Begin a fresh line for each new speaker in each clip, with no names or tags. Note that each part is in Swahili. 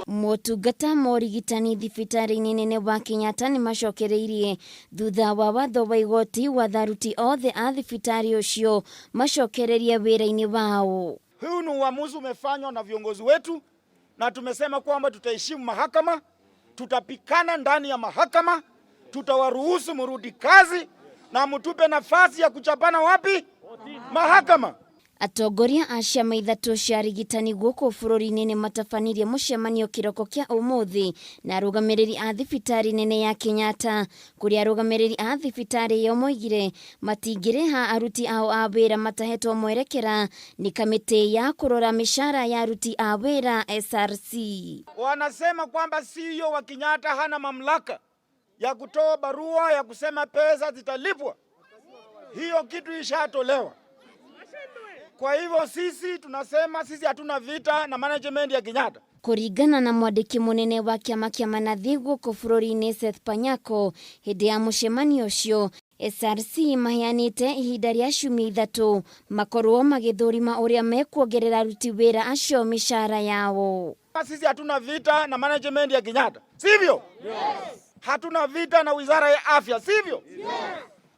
Motungata morigitani thibitari-inĩ nene wa Kenyatta nĩ macokereirie thutha wa watho wa igoti watha aruti othe a thibitari ũcio macokererie wĩra-inĩ wao.
Huu ni uamuzi umefanywa na viongozi wetu na tumesema kwamba tutaheshimu mahakama, tutapikana ndani ya mahakama, tutawaruhusu murudi kazi na mtupe nafasi ya kuchapana wapi? Mahakama.
Atongoria a ciama ithatu cia arigitani gũkũ bũrũri-inĩ nĩ matabanirie mũcemanio kĩroko kĩa ũmũthĩ na arũgamĩrĩri a thibitari nene ya Kenyatta, kũrĩa arũgamĩrĩri a thibitari ĩyo moigire matingĩrĩha aruti ao a wĩra matahetwo mwerekera nĩ kamĩtĩ ya kũrora mĩcara ya aruti a wĩra SRC.
Wanasema kwamba CEO wa Kenyatta hana mamlaka ya kutoa barua ya kusema pesa zitalipwa. Hiyo kitu ishatolewa. Kwa hivyo sisi tunasema sisi hatuna vita na management ya Kenyatta.
Kũringana na mwandĩki mũnene wa kĩama kĩa manathi gũkũ bũrũri-inĩ Seth Panyako, hĩndĩ ya mũcemanio ũcio SRC maheanĩte ihinda rĩa ciumia ithatũ makorwo magĩthũrima ũrĩa mekuongerera aruti wĩra acio mĩcara yao.
Sisi hatuna vita na management ya Kenyatta, sivyo? Yes. Hatuna vita na wizara ya afya, sivyo? Yes.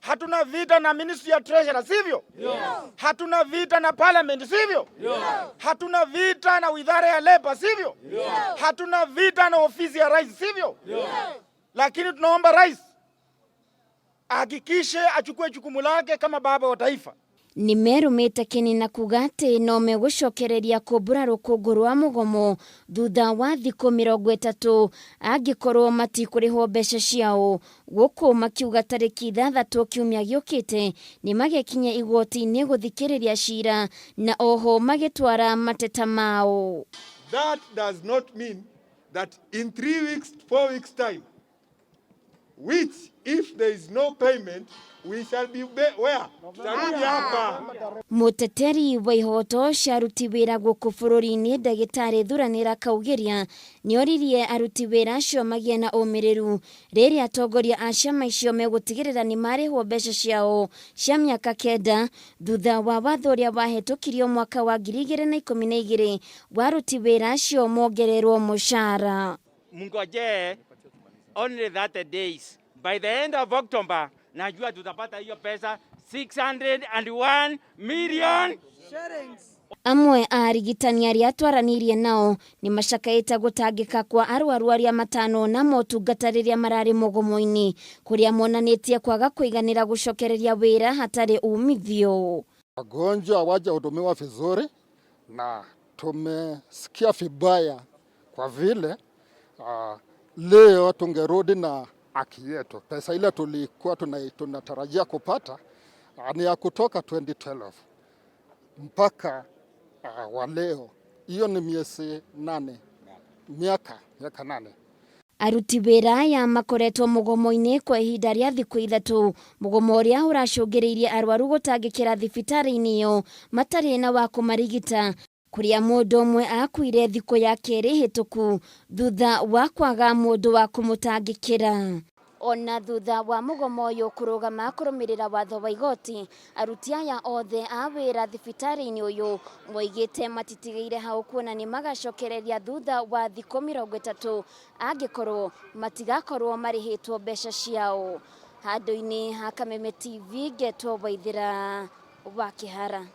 Hatuna vita na Ministry ya Treasury, sivyo? Yes. Hatuna vita na Parliament, sivyo? Yes. Hatuna vita na wizara ya Labor, sivyo? Yes. Hatuna vita na ofisi ya rais, sivyo? Yes. Lakini tunaomba rais ahakikishe achukue jukumu lake kama baba wa taifa.
Nĩ merũmĩte kĩnina kuga atĩ no megũcokereria kũmbũra rũkũngũ rwa mũgomo thutha wa thikũ 30 angĩkorwo matikũrĩhwo mbeca ciao, gũkũ makiuga tarĩki 6 kiumia gĩũkĩte nĩ magekinya igoti-inĩ gũthikĩrĩria cira na oho magĩtwara mateta mao.
That does not mean that in 3 weeks, 4 weeks time, which if there is no payment, we shall be where?
Mũteteri wa ihoto cia aruti wĩra gũkũ bũrũri-inĩ Ndagĩtarĩ Thuranĩra Kaugĩria nĩ oririe aruti wĩra acio magĩe na ũmĩrĩru rĩrĩa atongoria a ciama icio megũtigĩrĩra nĩ marĩhwo mbeca ciao cia mĩaka 9 thutha wa watho ũrĩa wahetũkirio mwaka wa 2012 wa aruti wĩra acio mongererwo mũcara.
Mngoje only 30 days. By the end of October, najua tutapata hiyo pesa 601 million shillings.
Amwe a arigitani arĩa atwaranirie nao nĩ macakaĩte gũtangĩka kwa arwaru arĩa matano na motungata rĩrĩa mararĩ mũgomo-inĩ, kũrĩa monanĩtie kwaga kũiganĩra gũcokereria wĩra hatarĩ umithio.
Wagonjwa hawajahudumiwa vizuri na tumesikia vibaya kwa vile leo tungerudi na haki yetu. Pesa ile tulikuwa tunatarajia kupata ni ya kutoka 2012 mpaka wa leo. Hiyo ni miezi 8, miaka 8.
Aruti wĩra aya makoretwo mũgomo-inĩ kwa ihinda rĩa thikũ 3, mũgomo ũrĩa ũracũngĩrĩirie arwaru gũtangĩkĩra thibitarĩ-inĩ ĩyo matarĩ na wa kũmarigita, kũrĩa mũndũ ũmwe akuire thikũ ya kerĩ hĩtũku thutha wa kwaga mũndũ wa kũmũtangĩkĩra. Ona thutha wa mũgomo ũyũ kũrũgama kũrũmĩrĩra watho wa igoti, aruti aya othe a wĩra thibitarĩ-inĩ ũyũ moigĩte matitigĩire hau kuona nĩ magacokereria thutha wa thikũ 30 angĩkorwo matigakorwo marĩhĩtwo mbeca ciao. Handũ-inĩ ha Kameme TV, Ngetwo Waithĩra wa Kĩhara.